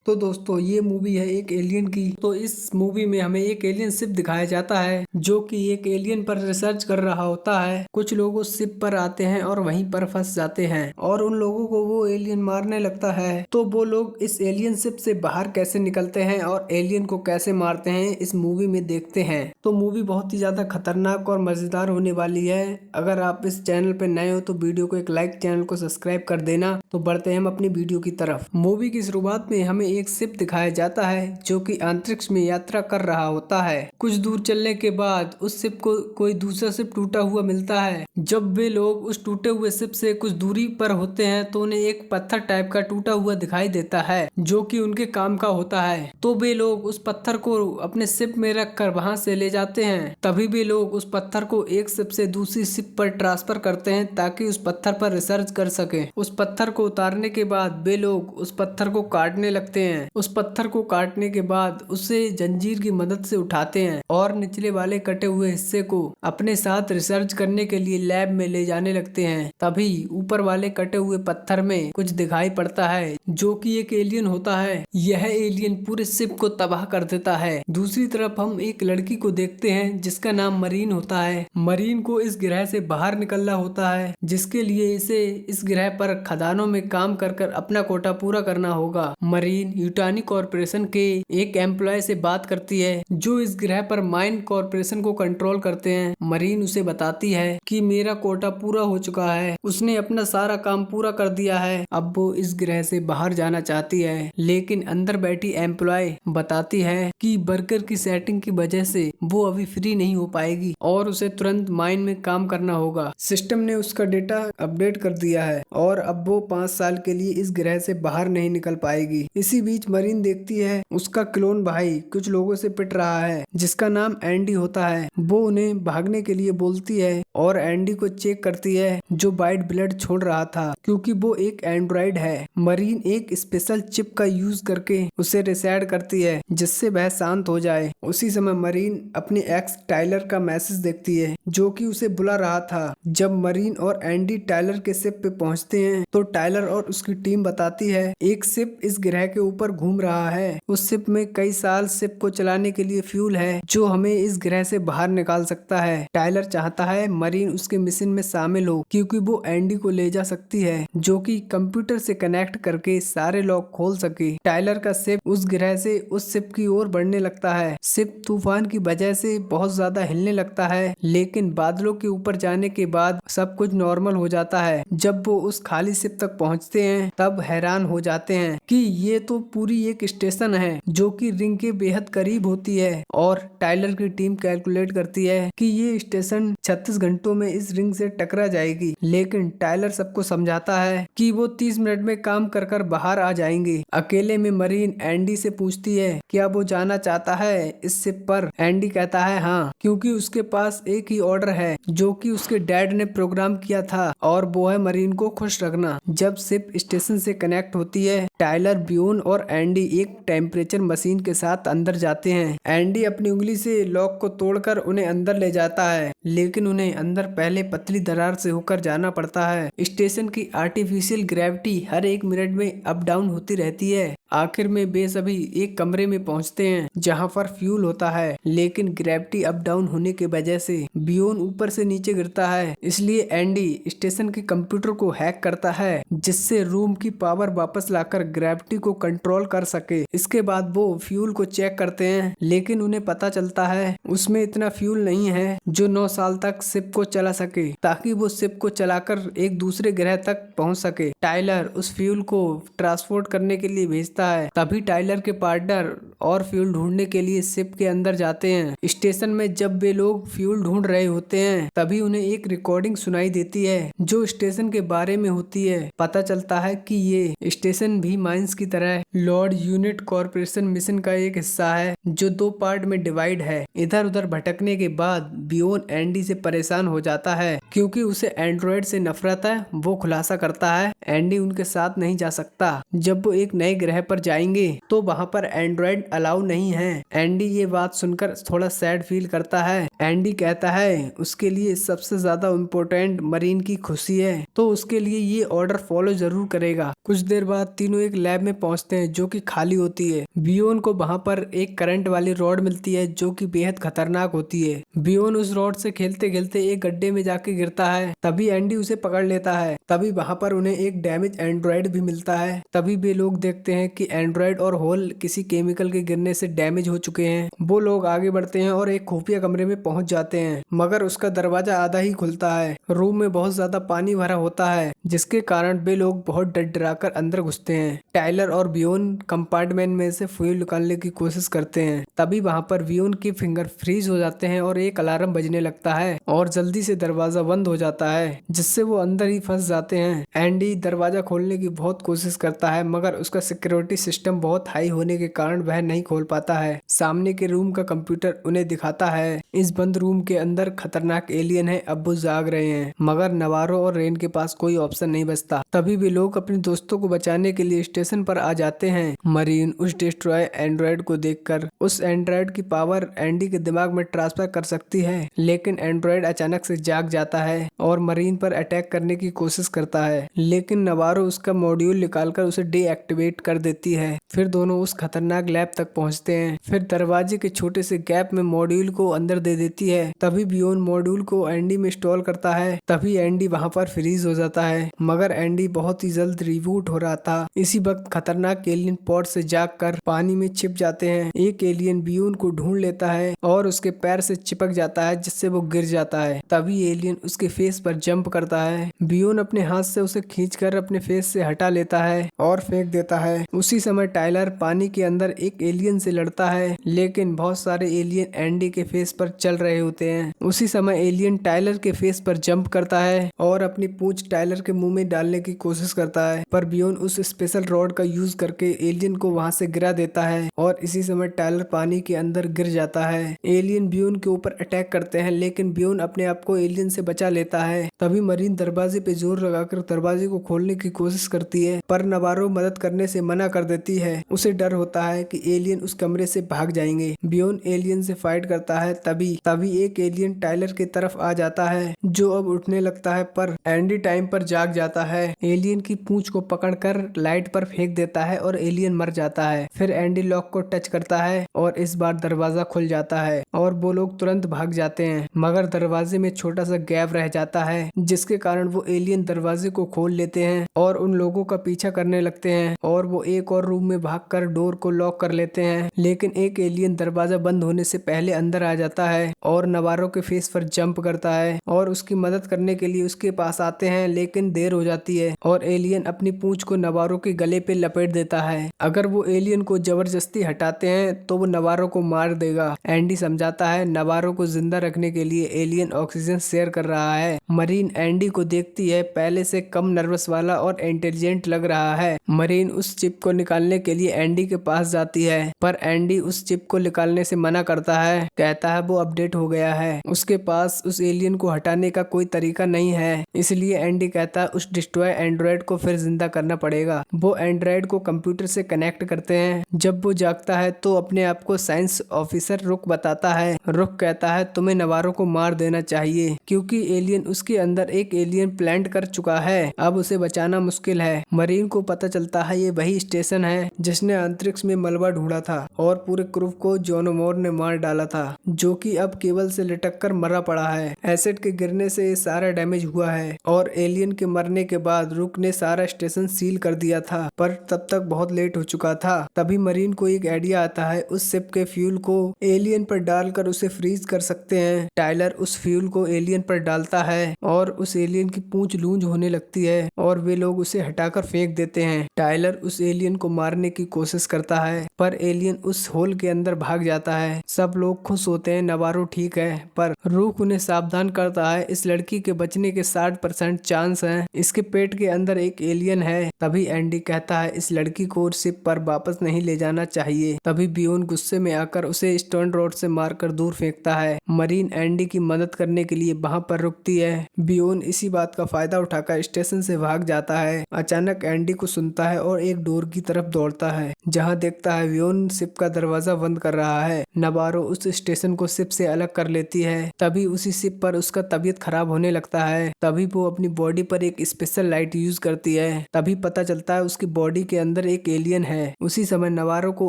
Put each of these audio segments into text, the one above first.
तो दोस्तों ये मूवी है एक एलियन की। तो इस मूवी में हमें एक एलियन शिप दिखाया जाता है जो कि एक एलियन पर रिसर्च कर रहा होता है। कुछ लोग उस शिप पर आते हैं और वहीं पर फंस जाते हैं और उन लोगों को वो एलियन मारने लगता है। तो वो लोग इस एलियन शिप से बाहर कैसे निकलते हैं और एलियन को कैसे मारते हैं इस मूवी में देखते हैं। तो मूवी बहुत ही ज्यादा खतरनाक और मजेदार होने वाली है। अगर आप इस चैनल पे नए हो तो वीडियो को एक लाइक, चैनल को सब्सक्राइब कर देना। तो बढ़ते हैं हम अपनी वीडियो की तरफ। मूवी की शुरुआत में हमें एक शिप दिखाया जाता है जो कि अंतरिक्ष में यात्रा कर रहा होता है। कुछ दूर चलने के बाद उस शिप को कोई दूसरा शिप टूटा हुआ मिलता है। जब वे लोग उस टूटे हुए शिप से कुछ दूरी पर होते हैं तो उन्हें एक पत्थर टाइप का टूटा हुआ दिखाई देता है जो कि उनके काम का होता है। तो वे लोग उस पत्थर को अपने शिप में रख कर वहां से ले जाते हैं। तभी वे लोग उस पत्थर को एक शिप से दूसरी शिप पर ट्रांसफर करते हैं ताकि उस पत्थर पर रिसर्च कर सके। उस पत्थर को उतारने के बाद वे लोग उस पत्थर को काटने लगते हैं। उस पत्थर को काटने के बाद उसे जंजीर की मदद से उठाते हैं और निचले वाले कटे हुए हिस्से को अपने साथ रिसर्च करने के लिए लैब में ले जाने लगते हैं। तभी ऊपर वाले कटे हुए पत्थर में कुछ दिखाई पड़ता है जो कि एक एलियन होता है। यह एलियन पूरे शिप को तबाह कर देता है। दूसरी तरफ हम एक लड़की को देखते हैं जिसका नाम मरीन होता है। मरीन को इस ग्रह से बाहर निकलना होता है जिसके लिए इसे इस ग्रह पर खदानों में काम कर कर अपना कोटा पूरा करना होगा। मरीन यूटानी कॉर्पोरेशन के एक एम्प्लॉय से बात करती है जो इस ग्रह पर माइन कॉर्पोरेशन को कंट्रोल करते हैं। मरीन उसे बताती है कि मेरा कोटा पूरा हो चुका है, उसने अपना सारा काम पूरा कर दिया है, अब वो इस ग्रह से बाहर जाना चाहती है। लेकिन अंदर बैठी एम्प्लॉय बताती है कि वर्कर की सेटिंग की वजह से वो अभी फ्री नहीं हो पाएगी और उसे तुरंत माइन में काम करना होगा। सिस्टम ने उसका डेटा अपडेट कर दिया है और अब वो 5 साल के लिए इस ग्रह से बाहर नहीं निकल पाएगी। इसी बीच मरीन देखती है उसका क्लोन भाई कुछ लोगों से पिट रहा है जिसका नाम एंडी होता है। वो उन्हें भागने के लिए बोलती है और एंडी को चेक करती है जो वाइट ब्लड छोड़ रहा था क्योंकि वो एक एंड्रॉइड है। मरीन एक स्पेशल चिप का यूज करके उसे रिसेट करती है जिससे वह शांत हो जाए। उसी समय मरीन अपने एक्स टाइलर का मैसेज देखती है जो कि उसे बुला रहा था। जब मरीन और एंडी टाइलर के शिप पे पहुंचते हैं तो टाइलर और उसकी टीम बताती है एक शिप इस ग्रह के ऊपर घूम रहा है। उस शिप में कई साल शिप को चलाने के लिए फ्यूल है जो हमें इस ग्रह से बाहर निकाल सकता है। टाइलर चाहता है मरीन उसके मिशन में शामिल हो क्योंकि वो एंडी को ले जा सकती है जो कि कंप्यूटर से कनेक्ट करके सारे लॉक खोल सके। टाइलर का शिप उस ग्रह से उस शिप की ओर बढ़ने लगता है। शिप तूफान की वजह से बहुत ज्यादा हिलने लगता है लेकिन बादलों के ऊपर जाने के बाद सब कुछ नॉर्मल हो जाता है। जब वो उस खाली शिप तक पहुंचते हैं तब हैरान हो जाते हैं कि ये तो पूरी एक स्टेशन है जो कि रिंग के बेहद करीब होती है और टाइलर की टीम कैलकुलेट करती है कि ये स्टेशन 36 घंटों में इस रिंग से टकरा जाएगी। लेकिन टाइलर सबको समझाता है कि वो 30 मिनट में काम कर कर बाहर आ जाएंगे। अकेले में मरीन एंडी से पूछती है क्या वो जाना चाहता है इस शिप पर। एंडी कहता है हाँ, क्योंकि उसके पास एक ही ऑर्डर है जो कि उसके डैड ने प्रोग्राम किया था और वो है मरीन को खुश रखना। जब शिप स्टेशन से कनेक्ट होती है टाइलर, ब्यून और एंडी एक टेम्परेचर मशीन के साथ अंदर जाते हैं। एंडी अपनी उंगली से लॉक को तोड़कर उन्हें अंदर ले जाता है लेकिन उन्हें अंदर पहले पतली दरार से होकर जाना पड़ता है। स्टेशन की आर्टिफिशियल ग्रेविटी हर 1 मिनट में अप डाउन होती रहती है। आखिर में वे सभी एक कमरे में पहुंचते हैं जहां पर फ्यूल होता है लेकिन ग्रेविटी अप डाउन होने की वजह से बियोन ऊपर से नीचे गिरता है। इसलिए एंडी स्टेशन के कंप्यूटर को हैक करता है जिससे रूम की पावर वापस लाकर ग्रेविटी को कंट्रोल कर सके। इसके बाद वो फ्यूल को चेक करते हैं लेकिन उन्हें पता चलता है उसमें इतना फ्यूल नहीं है जो 9 साल तक शिप को चला सके ताकि वो शिप को चलाकर एक दूसरे ग्रह तक पहुंच सके। टाइलर उस फ्यूल को ट्रांसपोर्ट करने के लिए भेजता है। तभी टाइलर के पार्टनर और फ्यूल ढूंढने के लिए शिप के अंदर जाते हैं। स्टेशन में जब वे लोग फ्यूल ढूंढ रहे होते हैं तभी उन्हें एक रिकॉर्डिंग सुनाई देती है जो स्टेशन के बारे में होती है। पता चलता है कि ये स्टेशन भी माइंस की तरह लॉर्ड यूनिट कॉर्पोरेशन मिशन का एक हिस्सा है जो 2 पार्ट में डिवाइड है। इधर उधर भटकने के बाद बियोन एंडी से परेशान हो जाता है क्योंकि उसे एंड्रॉइड से नफरत है। वो खुलासा करता है एंडी उनके साथ नहीं जा सकता। जब वो एक नए ग्रह पर जाएंगे तो वहाँ पर एंड्रॉइड अलाउ नहीं है। एंडी ये बात सुनकर थोड़ा सैड फील करता है। एंडी कहता है उसके लिए सबसे ज्यादा इम्पोर्टेंट मरीन की खुशी है, तो उसके लिए ये ऑर्डर फॉलो जरूर करेगा। कुछ देर बाद तीनों एक लैब में पहुंचते हैं जो कि खाली होती है। बियोन को वहां पर एक करंट वाली रॉड मिलती है जो कि बेहद खतरनाक होती है। बियोन उस रॉड से खेलते खेलते एक गड्ढे में जाके गिरता है। तभी एंडी उसे पकड़ लेता है। तभी वहां पर उन्हें एक डैमेज एंड्रॉइड भी मिलता है। तभी वे लोग देखते हैं कि एंड्रॉइड और होल किसी केमिकल के गिरने से डैमेज हो चुके हैं। वो लोग आगे बढ़ते हैं और एक खुफिया कमरे में पहुंच जाते हैं, मगर उसका दरवाजा आधा ही खुलता है। रूम में बहुत ज्यादा पानी भरा होता है, जिसके कारण वे लोग बहुत डर डरा कर अंदर घुसते हैं। टाइलर और बियोन कंपार्टमेंट में से फ्यूल निकालने की कोशिश करते हैं। तभी वहां पर बियोन की फिंगर फ्रीज हो जाते हैं और एक अलार्म बजने लगता है और जल्दी से दरवाजा बंद हो जाता है, जिससे वो अंदर ही फंस जाते हैं। एंडी दरवाजा खोलने की बहुत कोशिश करता है, मगर उसका सिक्योरिटी सिस्टम बहुत हाई होने के कारण वह नहीं खोल पाता है। सामने के रूम का कंप्यूटर उन्हें दिखाता है इस बंद रूम के अंदर खतरनाक एलियन है। अब वो जाग रहे हैं, मगर नवारो और रेन के पास कोई ऑप्शन नहीं बचता। तभी वे लोग अपने दोस्तों को बचाने के लिए स्टेशन पर आ जाते हैं। मरीन उस डिस्ट्रॉय एंड्रॉइड को देखकर उस एंड्रॉइड की पावर एंडी के दिमाग में ट्रांसफर कर सकती है, लेकिन एंड्रॉइड अचानक से जाग जाता है और मरीन पर अटैक करने की कोशिश करता है, लेकिन नवारो उसका मॉड्यूल निकालकर उसे डीएक्टिवेट कर देती है। फिर दोनों उस खतरनाक लैब तक पहुंचते हैं। फिर दरवाजे के छोटे से गैप में मॉड्यूल को अंदर दे देती है। तभी बियोन मॉड्यूल को एंडी में इंस्टॉल करता है। तभी एंडी वहां पर फ्रीज हो जाता है, मगर एंडी बहुत ही जल्द रिबूट हो रहा था। इसी वक्त खतरनाक एलियन पॉड से जागकर पानी में छिप जाते हैं। एक एलियन बियोन को ढूंढ लेता है और उसके पैर से चिपक जाता है, जिससे वो गिर जाता है। तभी एलियन उसके फेस पर जंप करता है। बियोन अपने हाथ से उसे खींचकर अपने फेस से हटा लेता है और फेंक देता है। उसी समय टाइलर पानी के अंदर एक एलियन से लड़ता है, लेकिन बहुत सारे एलियन एंडी के फेस पर चल रहे होते हैं। उसी समय एलियन टाइलर के फेस पर जंप करता है और अपनी पूंछ टाइलर के मुंह में डालने की कोशिश करता है, पर बियोन उस स्पेशल रॉड का यूज करके एलियन को वहां से गिरा देता है और इसी समय टाइलर पानी के अंदर गिर जाता है। एलियन बियोन के ऊपर अटैक करते हैं, लेकिन बियोन अपने आप को एलियन से बचा लेता है। तभी मरीन दरवाजे पे जोर लगाकर दरवाजे को खोलने की कोशिश करती है, पर नवारो मदद करने से मना कर देती है। उसे डर होता है कि एलियन उस कमरे से भाग जाएंगे। बियोन एलियन से फाइट करता है। तभी एक एलियन टाइलर की तरफ आ जाता है, जो अब उठने लगता है, पर एंडी टाइम पर जाग जाता है। एलियन की पूंछ को पकड़कर लाइट पर फेंक देता है और एलियन मर जाता है। फिर एंडी लॉक को टच करता है और इस बार दरवाजा खुल जाता है और वो लोग तुरंत भाग जाते हैं, मगर दरवाजे में छोटा सा गैप रह जाता है, जिसके कारण वो एलियन दरवाजे को खोल लेते हैं और उन लोगों का पीछा करने लगते हैं और वो एक और रूम में भागकर डोर को लॉक कर लेते हैं। लेकिन एक एलियन दरवाजा बंद होने से पहले अंदर आ जाता है और नवारो के फेस पर जंप करता है और उसकी मदद करने के लिए उसके पास आते हैं, लेकिन देर हो जाती है और एलियन अपनी पूंछ को नवारो के गले पे लपेट देता है। अगर वो एलियन को जबरदस्ती हटाते हैं तो वो नवारो को मार देगा। एंडी समझाता है नवारो को जिंदा रखने के लिए एलियन ऑक्सीजन शेयर कर रहा है। मरीन एंडी को देखती है, पहले से कम नर्वस वाला और इंटेलिजेंट लग रहा है। मरीन उस चिप को निकालने के लिए एंडी के पास जाती है, पर एंडी उस चिप को निकालने से मना करता है, कहता है वो अपडेट हो गया है, उसके पास उस एलियन को हटाने का कोई तरीका नहीं है। इसलिए एंडी कहता है उस डिस्ट्रॉय एंड्रॉइड को फिर जिंदा करना पड़ेगा। वो एंड्रॉइड को कंप्यूटर से कनेक्ट करते हैं। जब वो जागता है तो अपने आप को साइंस ऑफिसर रुक बताता है। रुक कहता है तुम्हें नवारो को मार देना चाहिए, क्योंकि एलियन उसके अंदर एक एलियन प्लांट कर चुका है, अब उसे बचाना मुश्किल है। मरीन को पता चलता है ये वही स्टेशन है जिसने अंतरिक्ष में मलबा ढूंढा था और पूरे क्रू को जोनोमोर ने मार डाला था, जो कि अब केबल से लटक कर मरा पड़ा है। एसिड के गिरने से ये सारा डैमेज हुआ है और एलियन के मरने के बाद रुक ने सारा स्टेशन सील कर दिया था, पर तब तक बहुत लेट हो चुका था। तभी मरीन को एक आइडिया आता है, उस शिप के फ्यूल को एलियन पर डालकर उसे फ्रीज कर सकते हैं। टाइलर उस फ्यूल को एलियन पर डालता है और उस एलियन की पूंछ लूंज होने लगती है और वे लोग उसे हटाकर फेंक देते हैं। टाइलर उस एलियन को मारने की कोशिश करता है, पर एलियन उस होल के अंदर भाग जाता है। सब लोग खुश होते हैं, नवारो ठीक है, पर रूक उन्हें सावधान करता है इस लड़की के बचने के 60% चांस हैं, इसके पेट के अंदर एक एलियन है। तभी एंडी कहता है इस लड़की को शिप पर वापस नहीं ले जाना चाहिए। तभी बियोन गुस्से में आकर उसे स्टोन रोड से मारकर दूर फेंकता है। मरीन एंडी की मदद करने के लिए वहां पर रुकती है। बियोन इसी बात का फायदा उठाकर स्टेशन से भाग जाता है। अचानक एंडी को सुनता है और एक डोर की तरफ दौड़ता है, जहां देखता है बियोन शिप का दरवाजा बंद कर रहा है। नबारो उस स्टेशन को शिप से अलग कर लेती है। तभी उसी शिप पर उसका तबीयत खराब होने लगता है। तभी वो अपनी बॉडी पर एक स्पेशल लाइट यूज करती है। तभी पता चलता है उसकी बॉडी के अंदर एक एलियन है। उसी समय नबारो को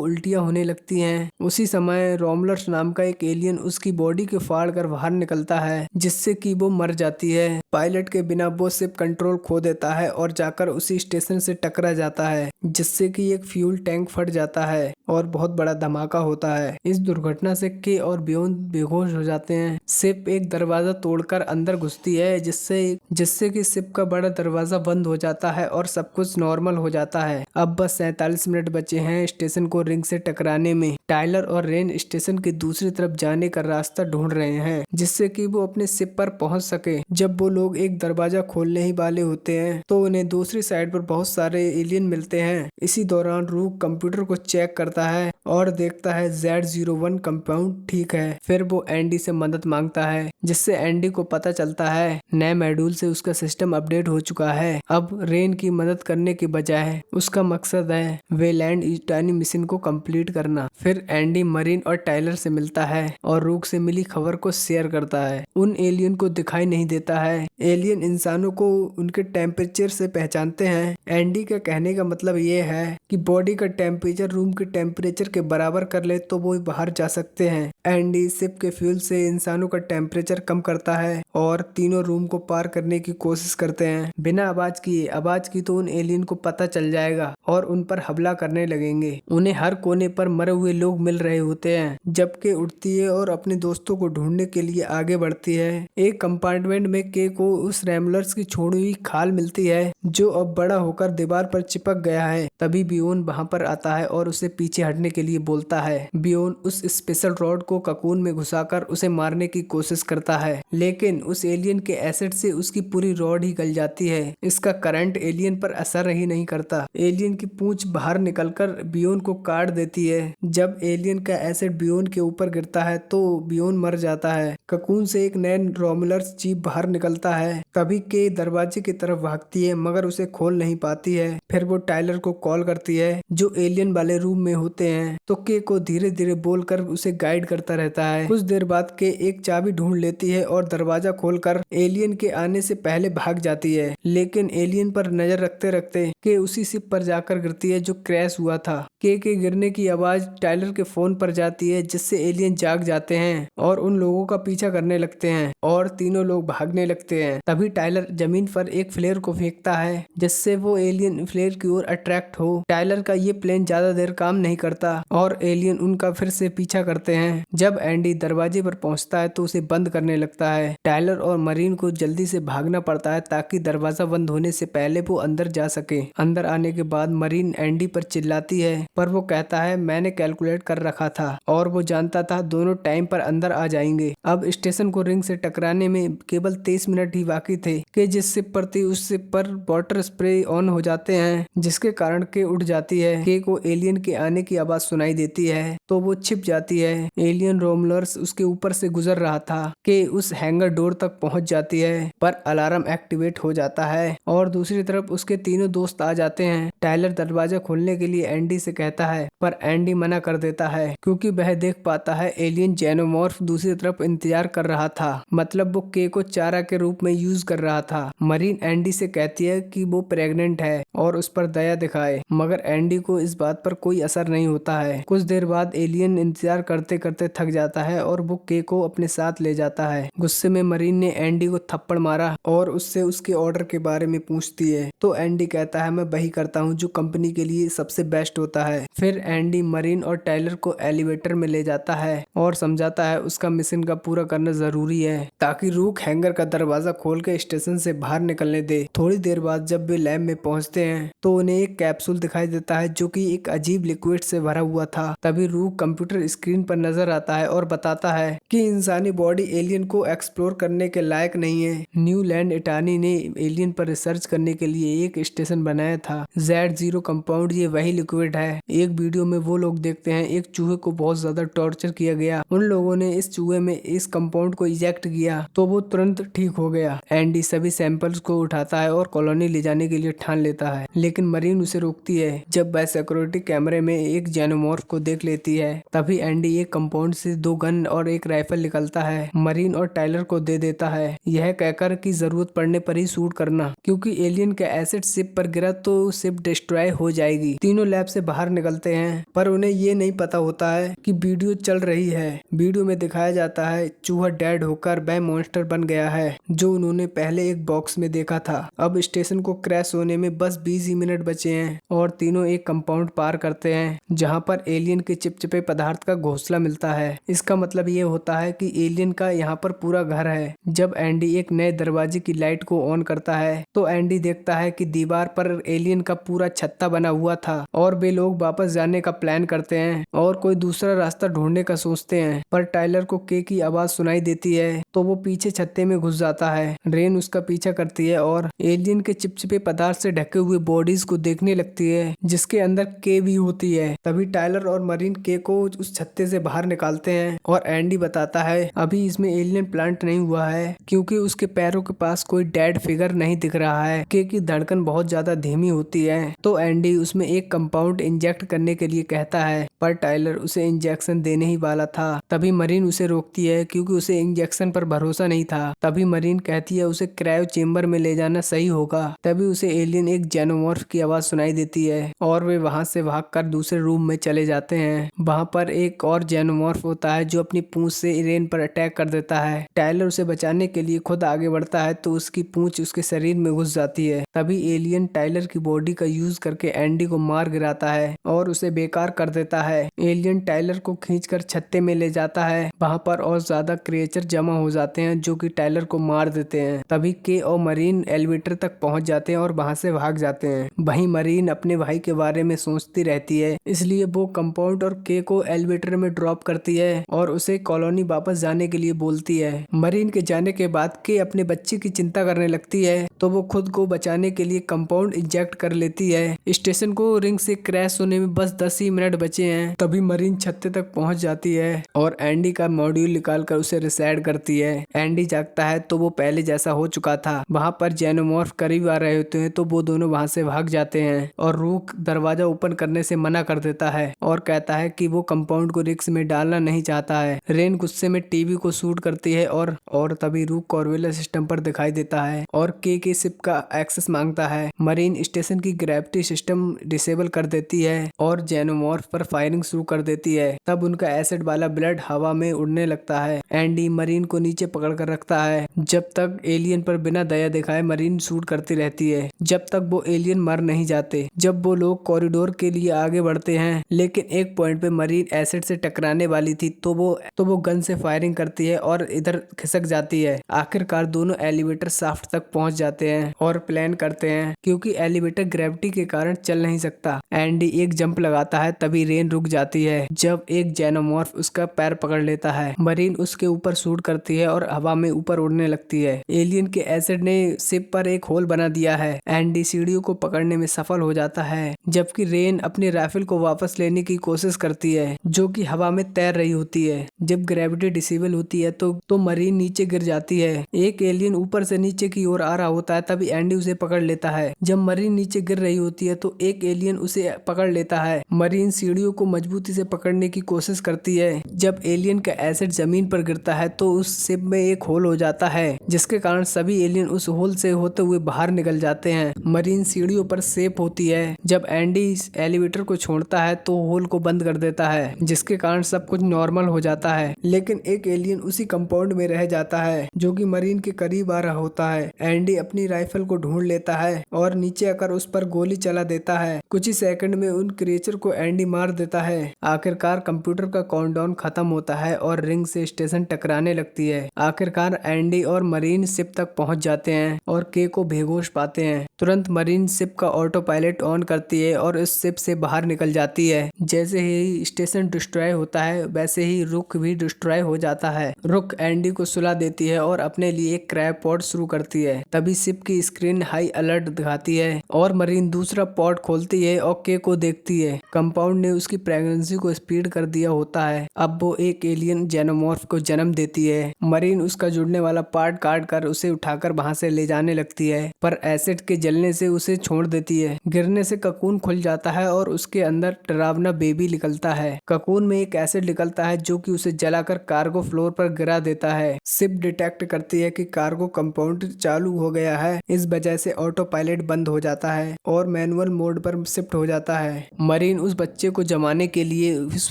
उल्टियां होने लगती हैं। उसी समय रोमलर्स नाम का एक एलियन उसकी बॉडी को फाड़ कर बाहर निकलता है, जिससे कि वो मर जाती है। पायलट के बिना वो शिप कंट्रोल खो देता है और जाकर उसी स्टेशन से टकरा जाता है, जिससे कि एक फ्यूल टैंक फट जाता है और बहुत बड़ा धमाका होता है। इस दुर्घटना से के और बियोन बेहोश हो जाते हैं। शिप एक दरवाजा तोड़कर अंदर घुसती है, जिससे कि शिप का बड़ा दरवाजा बंद हो जाता है और सब कुछ नॉर्मल हो जाता है। अब बस 47 मिनट बचे हैं स्टेशन को रिंग से टकराने में। टाइलर और रेन स्टेशन की दूसरी तरफ जाने का रास्ता ढूंढ रहे हैं, जिससे कि वो अपने शिप पर पहुंच सके। जब वो लोग एक दरवाजा खोलने ही वाले होते हैं तो उन्हें दूसरी साइड पर बहुत सारे एलियन मिलते हैं। इसी दौरान रूक कंप्यूटर को चेक करता है और देखता है Z01 कंपाउंड ठीक है। फिर वो एंडी से मदद मांगता है, जिससे एंडी को पता चलता है नए मॉड्यूल से उसका सिस्टम अपडेट हो चुका है। अब रेन की मदद करने की बजाय उसका मकसद है वेलैंड इटानी मिशन को कंप्लीट करना। फिर एंडी मरीन और टाइलर से मिलता है और रूक से मिली खबर को शेयर करता है। उन एलियन को दिखाई नहीं देता है। एलियन इंसानों को उनके टेम्परेचर से पहचानते हैं। एंडी का कहने का मतलब ये है कि बॉडी का टेम्परेचर रूम के टेम्परेचर के बराबर कर ले तो वो बाहर जा सकते हैं। एंडी शिप के फ्यूल से इंसानों का टेम्परेचर कम करता है और तीनों रूम को पार करने की कोशिश करते हैं बिना आवाज किए। आवाज की तो उन एलियन को पता चल जाएगा और उन पर हमला करने लगेंगे। उन्हें हर कोने पर मरे हुए लोग मिल रहे होते हैं, जबकि उठती है और अपने दोस्तों को ढूंढने के लिए आगे बढ़ती है। एक कंपार्टमेंट में के को उस रैमलर्स की छोड़ी हुई खाल मिलती है, जो अब बड़ा होकर दीवार पर चिपक गया है। तभी बियोन वहां पर आता है और उसे पीछे हटने के लिए बोलता है। बियोन उस स्पेशल रॉड को ककून में घुसाकर उसे मारने की कोशिश करता है, लेकिन उस एलियन के एसिड से उसकी पूरी रॉड ही गल जाती है। इसका करंट एलियन पर असर ही नहीं करता। एलियन की पूंछ बाहर निकलकर बियोन को काट देती है। जब एलियन का एसिड बियोन के ऊपर गिरता है तो बियोन मर जाता है। ककून से एक नए रोमुलस जीप बाहर निकलता है। तभी के दरवाजे की तरफ भागती है, मगर उसे खोल नहीं पाती है। फिर वो टाइलर को कॉल करती है, जो एलियन वाले रूम में होते हैं, तो के को धीरे धीरे बोलकर उसे गाइड करता रहता है। कुछ देर बाद के एक चाबी ढूंढ लेती है और दरवाजा खोलकर एलियन के आने से पहले भाग जाती है। लेकिन एलियन पर नजर रखते रखते के उसी शिप पर जाकर गिरती है जो क्रैश हुआ था। के गिरने की आवाज टाइलर के फोन पर जाती है, जिससे एलियन जाग जाते हैं और उन लोगों का पीछा करने लगते हैं और तीनों लोग भागने लगते हैं। तभी टाइलर जमीन पर एक फ्लेयर को फेंकता है, जिससे वो एलियन फ्लेयर की ओर अट्रैक्ट हो। टाइलर का ये प्लान ज्यादा देर काम नहीं करता और एलियन उनका फिर से पीछा करते हैं। जब एंडी दरवाजे पर पहुंचता है तो उसे बंद करने लगता है। टाइलर और मरीन को जल्दी से भागना पड़ता है ताकि दरवाजा बंद होने से पहले वो अंदर जा सके। अंदर आने के बाद मरीन एंडी पर चिल्लाती है, पर वो कहता है मैंने कैलकुलेट कर रखा था और वो जानता था दोनों टाइम पर अंदर आ जाएंगे। अब स्टेशन को रिंग से टकराने में केवल 23 मिनट ही बाकी थे कि जिस शिप पर थी उस शिप पर वाटर स्प्रे ऑन हो जाते हैं, जिसके कारण के उठ जाती है। के को एलियन के आने की आवाज सुनाई देती है तो वो छिप जाती है। एलियन रोमलर्स उसके ऊपर से गुजर रहा था कि उस हैंगर डोर तक पहुंच जाती है, पर अलार्म एक्टिवेट हो जाता है और दूसरी तरफ उसके तीनों दोस्त आ जाते हैं। टाइलर दरवाजा खोलने के लिए एंडी से कहता है, पर एंडी मना कर देता है क्योंकि वह देख पाता है एलियन जेनोमॉर्फ दूसरी तरफ इंतजार कर रहा था। मतलब वो के को चारा के रूप में यूज कर रहा था। मरीन एंडी से कहती है कि वो प्रेग्नेंट है और उस पर दया दिखाए, मगर एंडी को इस बात पर कोई असर नहीं होता है। कुछ देर बाद एलियन इंतजार करते करते थक जाता है और वो के को अपने साथ ले जाता है। गुस्से में मरीन ने एंडी को थप्पड़ मारा और उससे उसके ऑर्डर के बारे में पूछती है, तो एंडी कहता है मैं वही करता हूँ जो कंपनी के लिए सबसे बेस्ट होता है। फिर एंडी मरीन और टाइलर को एलिवेटर में ले जाता है और समझाता है उसका मिशन का पूरा करना जरूरी है ताकि रूक हैंगर का दरवाजा खोल के स्टेशन से बाहर निकलने दे। थोड़ी देर बाद जब वे लैब में पहुंचते हैं तो उन्हें एक कैप्सूल दिखाई देता है जो कि एक अजीब लिक्विड से भरा हुआ था। तभी रूक कंप्यूटर स्क्रीन पर नजर आता है और बताता है कि इंसानी बॉडी एलियन को एक्सप्लोर करने के लायक नहीं है। न्यू लैंड इटानी ने एलियन पर रिसर्च करने के लिए एक स्टेशन बनाया था Z0 कंपाउंड। ये वही लिक्विड है। एक वीडियो में वो लोग देखते हैं एक चूहे को बहुत ज्यादा टॉर्चर किया गया। उन लोगों ने इस चूहे में इस कंपाउंड को इजेक्ट किया तो वो तुरंत ठीक हो गया। एंडी सभी सैंपल्स को उठाता है और कॉलोनी ले जाने के लिए ठान लेता है, लेकिन लेकिन मरीन उसे रोकती है। जब वह सिक्योरिटी कैमरे में एक जेनोमॉर्फ को देख लेती है तभी एंडी एक कंपाउंड से 2 गन और एक राइफल निकलता है, मरीन और टाइलर को दे देता है, यह कहकर कि जरूरत पड़ने पर ही शूट करना, क्योंकि एलियन का एसिड शिप पर गिरा तो शिप डिस्ट्रॉय हो जाएगी। तीनों लैब से बाहर निकलते हैं पर उन्हें ये नहीं पता होता है कि वीडियो चल रही है। वीडियो में दिखाया जाता है चूहा डेड होकर वह मॉन्स्टर बन गया है जो उन्होंने पहले एक बॉक्स में देखा था। अब स्टेशन को क्रैश होने में बस 20 ही मिनट बचे हैं और तीनों एक कंपाउंड पार करते हैं जहां पर एलियन के चिपचिपे पदार्थ का घोंसला मिलता है। इसका मतलब ये होता है कि एलियन का यहाँ पर पूरा घर है। जब एंडी एक नए दरवाजे की लाइट को ऑन करता है तो एंडी देखता है कि दीवार पर एलियन का पूरा छत्ता बना हुआ था और वे लोग वापस जाने का प्लान करते हैं और कोई दूसरा रास्ता ढूंढने का सोचते हैं। पर टाइलर को के की आवाज सुनाई देती है तो वो पीछे छत्ते में घुस जाता है। रेन उसका पीछा करती है और एलियन के चिपचिपे पदार्थ से ढके हुए बॉडीज को देखने लगती है जिसके अंदर के भी होती है। तभी टाइलर और मरीन के को उस छत्ते से बाहर निकालते हैं और एंडी बताता है अभी इसमें एलियन प्लांट नहीं हुआ है क्योंकि उसके पैरों के पास कोई डेड फिगर नहीं दिख रहा है। के की धड़कन बहुत ज्यादा धीमी होती है तो एंडी उसमें एक कंपाउंड इंजेक्ट करने के लिए कहता है पर टाइलर उसे इंजेक्शन देने ही वाला था। तभी मरीन उसे रोकती है क्योंकि उसे इंजेक्शन पर भरोसा नहीं था। तभी मरीन कहती है उसे क्रायो चेम्बर में ले जाना सही होगा। तभी उसे एलियन एक जेनोमॉर्फ की आवाज सुनाई देती है और वे वहां से भागकर दूसरे रूम में चले जाते हैं। वहां पर एक और जेनोमॉर्फ होता है जो अपनी पूंछ से रेन पर अटैक कर देता है। टाइलर उसे बचाने के लिए खुद आगे बढ़ता है तो उसकी पूंछ उसके शरीर में घुस जाती है। तभी एलियन टाइलर की बॉडी का यूज करके एंडी को मार गिराता है और उसे बेकार कर देता है। एलियन टाइलर को खींचकर छत्ते में ले जाता है। वहां पर और ज्यादा क्रिएचर जमा हो जाते हैं जो कि टाइलर को मार देते हैं। तभी के और मरीन एलिवेटर तक पहुंच जाते हैं और वहां से भाग जाते हैं। वहीं मरीन अपने भाई के बारे में सोचती रहती है इसलिए वो कंपाउंड और के को एलिवेटर में ड्रॉप करती है और उसे कॉलोनी वापस जाने के लिए बोलती है। मरीन के जाने के बाद के अपने बच्चे की चिंता करने लगती है तो वो खुद को बचाने के लिए कंपाउंड इंजेक्ट कर लेती है। स्टेशन को रिंग से क्रैश होने में बस 10 ही मिनट बचे हैं। तभी मरीन छत्ते तक पहुंच जाती है और एंडी का मॉड्यूल निकालकर उसे रिसेट करती है। एंडी जागता है तो वो पहले जैसा हो चुका था। वहां पर जेनोमॉर्फ करीब आ रहे होते हैं तो वो दोनों वहां से भाग जाते हैं और रूक दरवाजा ओपन करने से मना कर देता है और कहता है कि वो कंपाउंड को रिस्क में डालना नहीं चाहता है। रेन गुस्से में टीवी को शूट करती है और तभी रूक कॉर्वेलर सिस्टम पर दिखाई देता है और के शिप का एक्सेस मांगता है। मरीन स्टेशन की ग्रेविटी सिस्टम डिसेबल कर देती है और जेनोमॉर्फ पर फायरिंग शुरू कर देती है। तब उनका एसिड वाला ब्लड हवा में उड़ने लगता है। एंडी मरीन को नीचे पकड़ कर रखता है। जब तक एलियन पर बिना दया दिखाए मरीन शूट करती रहती है जब तक वो एलियन मर नहीं जाते। जब वो लोग कॉरिडोर के लिए आगे बढ़ते हैं लेकिन एक पॉइंट पे मरीन एसिड से टकराने वाली थी तो वो गन से फायरिंग करती है और इधर खिसक जाती है। आखिरकार दोनों एलिवेटर शाफ्ट तक पहुंच जाते हैं और प्लान करते हैं क्योंकि एलिवेटर ग्रेविटी के कारण चल नहीं सकता। एंडी एक जंप लगाता है तभी रेन रुक जाती है जब एक जेनोमॉर्फ उसका पैर पकड़ लेता है। मरीन उसके ऊपर शूट करती है और हवा में ऊपर उड़ने लगती है। एलियन के एसिड ने शिप पर एक होल बना दिया है। एंडी सीढ़ियों को पकड़ने में सफल हो जाता है जबकि रेन अपने राइफल को वापस लेने की कोशिश करती है जो कि हवा में तैर रही होती है। जब ग्रेविटी डिसेबल होती है तो मरीन नीचे गिर जाती है। एक एलियन ऊपर से नीचे की ओर आ रहा होता है तभी एंडी उसे पकड़ लेता है। जब मरीन नीचे गिर रही होती है तो एक एलियन उसे पकड़ लेता है। मरीन सीढ़ियों को मजबूती से पकड़ने की कोशिश करती है। जब एलियन का एसिड जमीन पर गिरता है तो उस शिप में एक होल हो जाता है जिसके कारण सभी एलियन उस होल से होते हुए बाहर निकल जाते हैं। मरीन सीढ़ियों पर सेफ होती है। जब एंडी एलिवेटर को छोड़ता है तो होल को बंद कर देता है जिसके कारण सब कुछ नॉर्मल हो जाता है। लेकिन एक एलियन उसी कंपाउंड में रह जाता है जो कि मरीन के करीब आ रहा होता है। एंडी अपनी राइफल को ढूंढ लेता है और नीचे आकर उस पर गोली चला देता है। कुछ ही सेकंड में उन क्रिएचर को एंडी मार देता है। आखिरकार कंप्यूटर का काउंटडाउन खत्म होता है और रिंग से स्टेशन टकराने लगती है। आखिरकार एंडी और मरीन शिप तक पहुंच जाते हैं और के को बेहोश पाते हैं। तुरंत मरीन शिप का ऑटो पायलट ऑन करती है और इस शिप से बाहर निकल जाती है। जैसे ही स्टेशन डिस्ट्रॉय होता है वैसे ही रुक भी डिस्ट्रॉय हो जाता है। रुक एंडी को सुला देती है और अपने लिए एक क्रैब पॉड शुरू करती है। तभी शिप की स्क्रीन हाई अलर्ट दिखाती है और मरीन दूसरा पॉड खोलती है और के को देखती है। कंपाउंड ने उसकी प्रेगनेंसी को स्पीड कर दिया होता है। अब वो एक एलियन जेनोमॉर्फ को जन्म देती है। मरीन उसका जुड़ने वाला पार्ट काट कर उसे उठाकर वहां से ले जाने लगती है पर एसिड के जलने से उसे छोड़ देती है। गिरने से ककून खुल जाता है और उसके अंदर डरावना बेबी निकलता है। ककून में एक एसिड निकलता है जो कि उसे जलाकर कार्गो फ्लोर पर गिरा देता है। शिप डिटेक्ट करती है कि कार्गो कंपाउंड चालू हो गया है। इस वजह से ऑटो पायलट बंद हो जाता है और मैनुअल मोड पर शिफ्ट हो जाता है। मरीन उस बच्चे को जमाने के लिए इस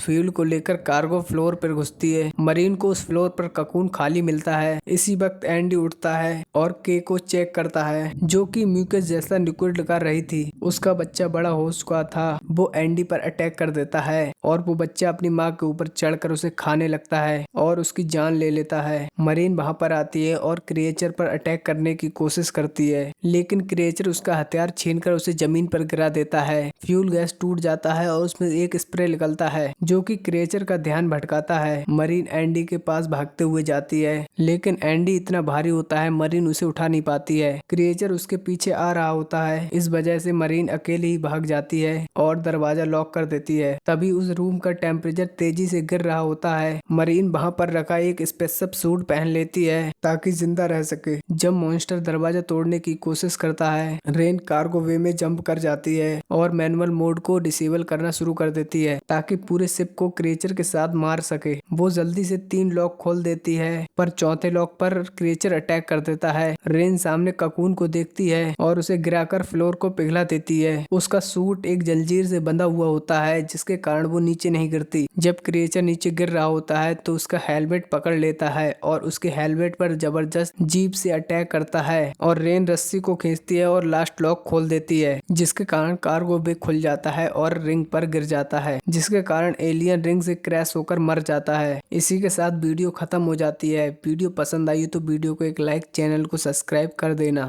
फ्यूल को लेकर कार्गो फ्लोर पर घुसती है। मरीन को उस फ्लोर पर ककून खाली मिलता है। इसी वक्त एंडी उठता है और के को चेक करता है जो कि म्यूकस जैसा लिक्विड कर रही थी। उसका बच्चा बड़ा हो चुका था। वो एंडी पर अटैक कर देता है और वो बच्चा अपनी माँ के ऊपर चढ़कर उसे खाने लगता है और उसकी जान ले लेता है। मरीन वहां पर आती है और क्रिएचर पर अटैक करने की कोशिश करती है, लेकिन क्रिएचर उसका हथियार छीनकर उसे जमीन पर गिरा देता है। फ्यूल गैस टूट जाता है और उसमें एक स्प्रे निकलता है जो कि क्रिएचर का ध्यान भटकाता है। मरीन एंडी के पास भागते हुए जाती है, लेकिन एंडी इतना भारी होता है मरीन उसे उठा नहीं पाती है। क्रिएचर उसके पीछे आ रहा होता है। इस वजह से मरीन अकेले ही भाग जाती है और दरवाजा लॉक कर देती है। तभी उस रूम का टेम्परेचर तेजी से गिर रहा होता है। मरीन वहां पर रखा एक स्पेशल सूट पहन लेती है ताकि जिंदा रह सके। जब मॉन्स्टर दरवाजा तोड़ने की कोशिश करता है, रेन कार्गो वे में जंप कर जाती है और मैनुअल मोड को डिसेबल करना शुरू कर देती है ताकि पूरे शिप को क्रिएचर के साथ मार सके। वो जल्दी से 3 लॉक खोल देती है, पर चौथे लॉक पर क्रिएचर अटैक कर देता है। रेन सामने ककून को देखती है और उसे गिराकर फ्लोर को पिघला देती है। उसका सूट एक जंजीर से बंधा हुआ होता है जिसके कारण वो नीचे नहीं गिरती। जब क्रिएचर नीचे गिर रहा होता है तो उसका हेलमेट पकड़ लेता है और उसके हेलमेट पर जबरदस्त जीप से अटैक करता है और रेन रस्सी को खींचती है और लास्ट लॉक खोल देती है, जिसके कारण कार्गो बैग खुल जाता है और रिंग पर गिर जाता है, जिसके कारण एलियन रिंग से क्रैश होकर मर जाता है। इसी के साथ वीडियो खत्म हो जाती है। वीडियो पसंद आई तो वीडियो को एक लाइक, चैनल को सब्सक्राइब कर देना।